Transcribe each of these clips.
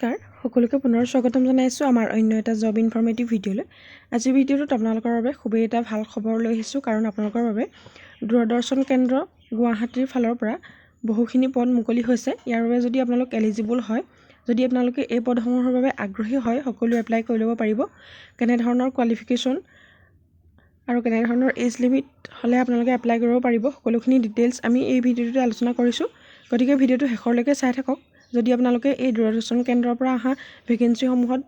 নমস্কাৰ সকলোকে পুনৰ স্বাগতম জনাইছোঁ আমাৰ অন্য এটা জব ইনফৰমেটিভ ভিডিঅ'লৈ। আজিৰ ভিডিঅ'টোত আপোনালোকৰ বাবে খুবেই এটা ভাল খবৰ লৈ আহিছোঁ, কাৰণ আপোনালোকৰ বাবে দূৰদৰ্শন কেন্দ্ৰ গুৱাহাটীৰ ফালৰ পৰা বহুখিনি পদ মুকলি হৈছে। ইয়াৰ বাবে যদি আপোনালোক এলিজিবল হয়, যদি আপোনালোকে এই পদসমূহৰ বাবে আগ্ৰহী হয়, সকলোৱে এপ্লাই কৰি ল'ব পাৰিব। কেনেধৰণৰ কোৱালিফিকেশ্যন আৰু কেনেধৰণৰ এজ লিমিট হ'লে আপোনালোকে এপ্লাই কৰিব পাৰিব, সকলোখিনি ডিটেইলছ আমি এই ভিডিঅ'টোতে আলোচনা কৰিছোঁ। গতিকে ভিডিঅ'টো শেষলৈকে চাই থাকক। যদি আপোনালোকে এই দূৰদৰ্শন কেন্দ্ৰৰ পৰা অহা ভেকেঞ্চিসমূহত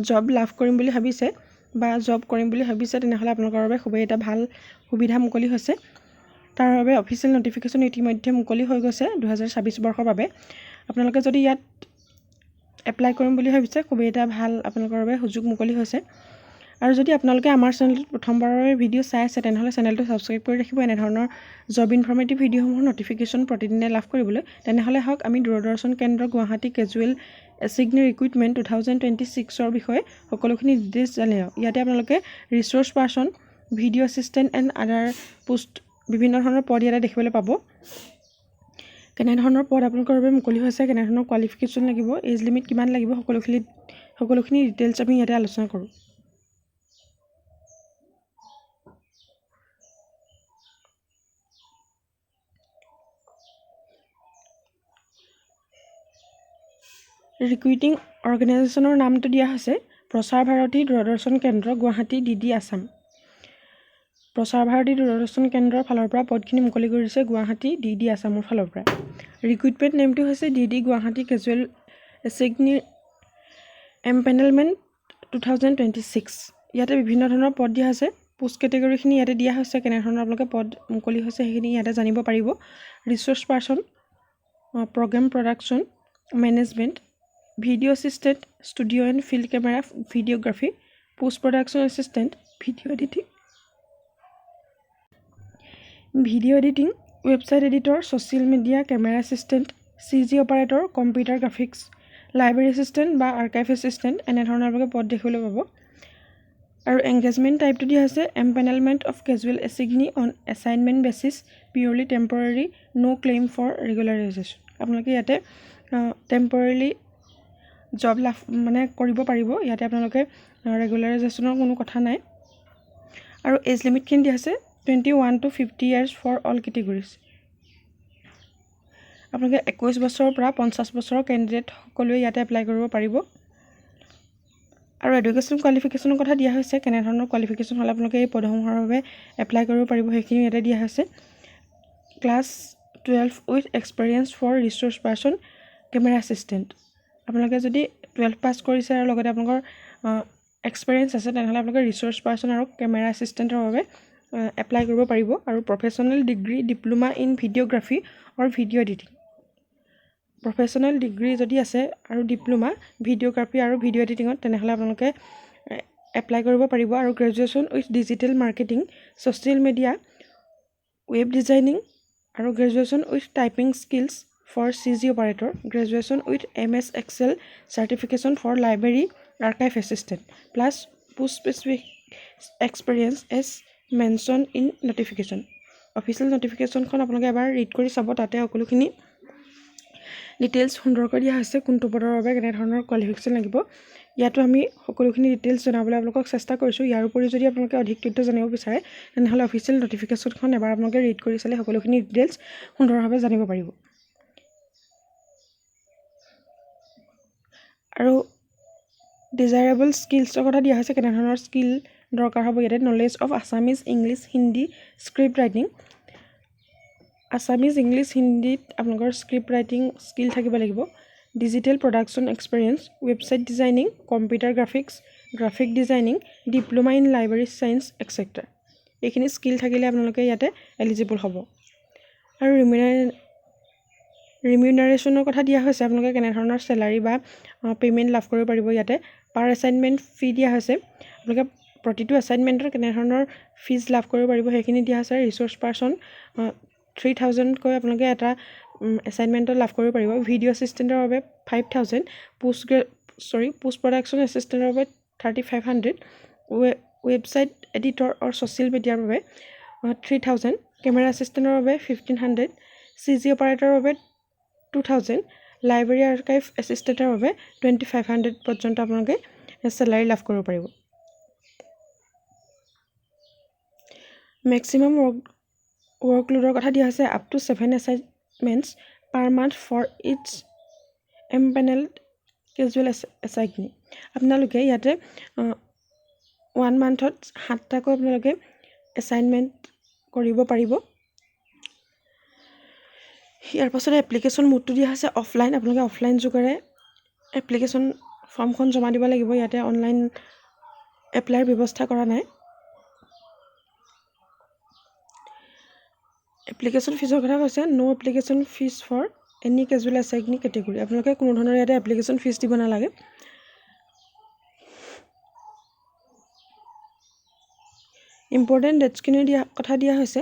জব লাভ কৰিম বুলি ভাবিছে বা জব কৰিম বুলি ভাবিছে, তেনেহ'লে আপোনালোকৰ বাবে খুবেই এটা ভাল সুবিধা মুকলি হৈছে। তাৰ বাবে অফিচিয়েল নটিফিকেশ্যন ইতিমধ্যে মুকলি হৈ গৈছে 2026 বৰ্ষৰ বাবে। আপোনালোকে যদি ইয়াত এপ্লাই কৰিম বুলি ভাবিছে, খুবেই এটা ভাল আপোনালোকৰ বাবে সুযোগ মুকলি হৈছে। আৰু যদি আপোনালোকে আমাৰ চেনেলটোত প্ৰথমবাৰৰ ভিডিঅ' চাই আছে, তেনেহ'লে চেনেলটো ছাবস্ক্ৰাইব কৰি ৰাখিব এনেধৰণৰ জব ইনফৰমেটিভ ভিডিঅ'সমূহৰ নটিফিকেশ্যন প্ৰতিদিনে লাভ কৰিবলৈ। তেনেহ'লে হওক আমি দূৰদৰ্শন কেন্দ্ৰ গুৱাহাটী কেজুৱেল এছিগনি ৰিক্ৰুইটমেণ্ট 2026ৰ বিষয়ে সকলোখিনি ডিটেইলছ জানি লওক। ইয়াতে আপোনালোকে research person, video' assistant and other post বিভিন্ন ধৰণৰ পদ ইয়াতে দেখিবলৈ পাব। কেনেধৰণৰ পদ আপোনালোকৰ বাবে মুকলি হৈছে, কেনেধৰণৰ কোৱালিফিকেশ্যন লাগিব, এজ লিমিট কিমান লাগিব, সকলোখিনি ডিটেইলছ আমি ইয়াতে আলোচনা কৰোঁ। ৰিক্ৰুইটিং অৰ্গেনাইজেশ্যনৰ নামটো দিয়া হৈছে প্ৰচাৰ ভাৰতী দূৰদৰ্শন কেন্দ্ৰ গুৱাহাটী DD আছাম। প্ৰচাৰ ভাৰতী দূৰদৰ্শন কেন্দ্ৰৰ ফালৰ পৰা পদখিনি মুকলি কৰিছে গুৱাহাটী DD আছামৰ ফালৰ পৰা। ৰিক্ৰুইটমেণ্ট নেমটো হৈছে DD গুৱাহাটী কেজুৱেল এছিগনি এম্পেনেলমেণ্ট 2026। ইয়াতে বিভিন্ন ধৰণৰ পদ দিয়া হৈছে। পোষ্ট কেটেগৰীখিনি ইয়াতে দিয়া হৈছে, কেনেধৰণৰ আপোনালোকে পদ মুকলি হৈছে সেইখিনি ইয়াতে জানিব পাৰিব। Research person, programme production management, video' assistant, studio' and field camera videography, post production assistant, video' editing, website editor, social media camera assistant, CG operator, computer graphics, library assistant বা আৰ্কাইভ এছিষ্টেণ্ট, এনেধৰণৰ আপোনালোকে পদ দেখিবলৈ পাব। আৰু engagement টাইপটো দিয়া হৈছে empanelment of casual assignee on assignment basis purely temporary no' claim for regularisation. আপোনালোকে ইয়াতে টেম্পৰাৰীলি জব লাভ কৰিব পাৰিব। ইয়াতে আপোনালোকে ৰেগুলাৰাইজেশ্যনৰ কোনো কথা নাই। আৰু এজ লিমিটখিনি দিয়া হৈছে 21 to 50 years for all categories. আপোনালোকে 21 বছৰৰ পৰা 50 বছৰৰ কেণ্ডিডেট সকলোৱে ইয়াতে এপ্লাই কৰিব পাৰিব। আৰু এডুকেশ্যন কোৱালিফিকেশ্যনৰ কথা দিয়া হৈছে, কেনেধৰণৰ কোৱালিফিকেশ্যন হ'লে আপোনালোকে এই পদসমূহৰ বাবে এপ্লাই কৰিব পাৰিব সেইখিনি ইয়াতে দিয়া হৈছে। Class 12 with experience for research person camera assistant. আপোনালোকে যদি 12 পাছ কৰিছে আৰু লগতে আপোনালোকৰ এক্সপেৰিয়েঞ্চ আছে, তেনেহ'লে আপোনালোকে ৰিচোৰ্চ পাৰ্চন আৰু কেমেৰা এছিষ্টেণ্টৰ বাবে এপ্লাই কৰিব পাৰিব। আৰু professional degree diploma in videography or video' editing. Professional degree যদি আছে আৰু ডিপ্ল'মা ভিডিঅ'গ্ৰাফী আৰু ভিডিঅ' এডিটিঙত, তেনেহ'লে আপোনালোকে এপ্লাই কৰিব পাৰিব। আৰু graduation with digital marketing, social media, web designing, আৰু graduation with typing skills for CG operator, graduation with MS Excel certification for library archive assistant, plus post specific experience as mention in notification. Official নটিফিকেশ্যনখন আপোনালোকে এবাৰ read কৰি চাব, তাতে সকলোখিনি details সুন্দৰকৈ দিয়া হৈছে, কোনটো পদৰ বাবে কেনেধৰণৰ কোৱালিফিকেশ্যন লাগিব। ইয়াতো আমি সকলোখিনি ডিটেইলছ জনাবলৈ আপোনালোকক চেষ্টা কৰিছোঁ। ইয়াৰ উপৰি যদি আপোনালোকে অধিক তথ্য জানিব বিচাৰে, তেনেহ'লে অফিচিয়েল নটিফিকেশ্যনখন এবাৰ আপোনালোকে ৰিড কৰি চালে সকলোখিনি ডিটেইলছ সুন্দৰভাৱে জানিব পাৰিব। আৰু ডিজাইৰেবল স্কিলছৰ কথা দিয়া হৈছে, কেনেধৰণৰ স্কিল দৰকাৰ হ'ব ইয়াতে। Knowledge of Assamese, English, Hindi, script writing. Assamese, English, হিন্দীত আপোনালোকৰ স্ক্ৰিপ্ট ৰাইটিং স্কিল থাকিব লাগিব। Digital production experience, website designing, computer graphics, graphic designing, diploma in library science etcetera. এইখিনি স্কিল থাকিলে আপোনালোকে ইয়াতে এলিজিবল হ'ব। আৰু ৰিমিউনাৰেশ্যনৰ কথা দিয়া হৈছে, আপোনালোকে কেনেধৰণৰ চেলাৰী বা পে'মেণ্ট লাভ কৰিব পাৰিব। ইয়াতে পাৰ এছাইনমেণ্ট ফি দিয়া হৈছে, আপোনালোকে প্ৰতিটো এছাইনমেণ্টৰ কেনেধৰণৰ ফিজ লাভ কৰিব পাৰিব সেইখিনি দিয়া হৈছে। ৰিচোৰ্চ পাৰ্চন 3000কৈ আপোনালোকে এটা এছাইনমেণ্টত লাভ কৰিব পাৰিব। ভিডিঅ' এছিষ্টেণ্টৰ বাবে 5000, পোষ্ট প্ৰডাকশ্যন এছিষ্টেণ্টৰ বাবে 3500, ৱেবছাইট এডিটৰ আৰু ছ'চিয়েল মিডিয়াৰ বাবে 3000, কেমেৰা এছিষ্টেণ্টৰ বাবে 1500, CG অপাৰেটৰৰ বাবে 2000, লাইব্ৰেৰী আৰ্কাইভ এছিষ্টেণ্টৰ বাবে 2500 পৰ্যন্ত আপোনালোকে চেলাৰী লাভ কৰিব পাৰিব। মেক্সিমাম ৱৰ্কলোডৰ কথা দিয়া হৈছে up to 7 assignments per month for its empanelled casual assignee. আপোনালোকে ইয়াতে 1 মান্থত 7টাকৈ আপোনালোকে এছাইনমেণ্ট কৰিব পাৰিব। ইয়াৰ পাছতে এপ্লিকেশ্যন মোডটো দিয়া হৈছে অফলাইন। আপোনালোকে অফলাইন যোগেৰে এপ্লিকেশ্যন ফৰ্মখন জমা দিব লাগিব। ইয়াতে অনলাইন এপ্লাইৰ ব্যৱস্থা কৰা নাই। এপ্লিকেশ্যন ফিজৰ কথা কৈছে no application fees for any casual assignee category. আপোনালোকে কোনো ধৰণৰ ইয়াতে এপ্লিকেশ্যন ফিজ দিব নালাগে। ইম্পৰ্টেণ্ট ডেটছখিনি কথা দিয়া হৈছে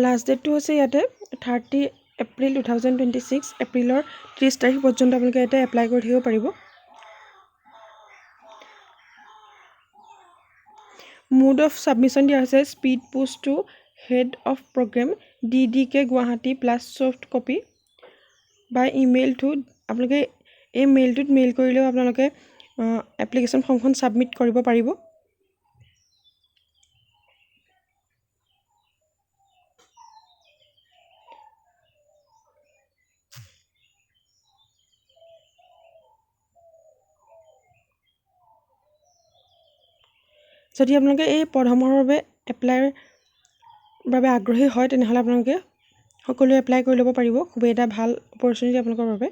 লাষ্ট ডেটটো হৈছে ইয়াতে 30 এপ্ৰিল 2026। এপ্ৰিলৰ 30 তাৰিখ পৰ্যন্ত আপোনালোকে ইয়াতে এপ্লাই কৰি থাকিব পাৰিব। মোড অফ ছাবমিশ্যন দিয়া হৈছে speed post to head of programme DDK Guwahati plus soft copy বা ইমেইল টু। আপোনালোকে এই মেইলটোত মেইল কৰিলেও আপোনালোকে এপ্লিকেশ্যন ফৰ্মখন ছাবমিট কৰিব পাৰিব। যদি আপোনালোকে এই পদসমূহৰ বাবে এপ্লাইৰ বাবে আগ্ৰহী হয় তেনেহ'লে আপোনালোকে সকলোৱে এপ্লাই কৰি ল'ব পাৰিব। খুবেই এটা ভাল অপৰচুনিটি আপোনালোকৰ বাবে।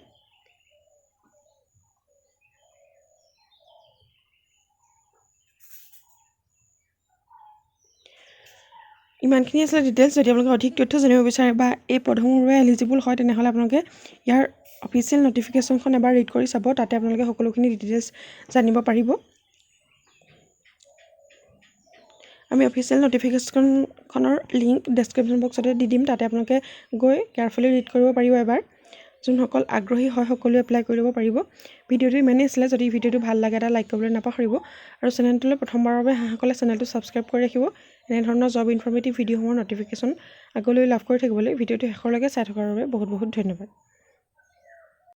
ইমানখিনি আছিলে ডিটেইলছ। যদি আপোনালোকে অধিক তথ্য জানিব বিচাৰে বা এই পদসমূহৰ বাবে এলিজিবল হয় তেনেহ'লে আপোনালোকে ইয়াৰ অফিচিয়েল নটিফিকেশ্যনখন এবাৰ ৰিড কৰি চাব। তাতে আপোনালোকে সকলোখিনি ডিটেইলছ জানিব পাৰিব। আমি অফিচিয়েল নটিফিকেশ্যনখনৰ লিংক ডেছক্ৰিপশ্যন বক্সতে দি দিম। তাতে আপোনালোকে গৈ কেয়াৰফুলি ৰিড কৰিব পাৰিব এবাৰ। যোনসকল আগ্ৰহী হয় সকলোৱে এপ্লাই কৰি ল'ব পাৰিব। ভিডিঅ'টো ইমানেই আছিলে। যদি ভিডিঅ'টো ভাল লাগে এটা লাইক কৰিবলৈ নাপাহৰিব আৰু চেনেলটোলৈ প্ৰথমবাৰৰ বাবে অহাসকলে চেনেলটো ছাবস্ক্ৰাইব কৰি ৰাখিব। এনেধৰণৰ জব ইনফৰ্মেটিভ ভিডিঅ'সমূহৰ নটিফিকেশ্যন আগলৈ লাভ কৰি থাকিবলৈ ভিডিঅ'টো শেষলৈকে চাই থকাৰ বাবে বহুত বহুত ধন্যবাদ।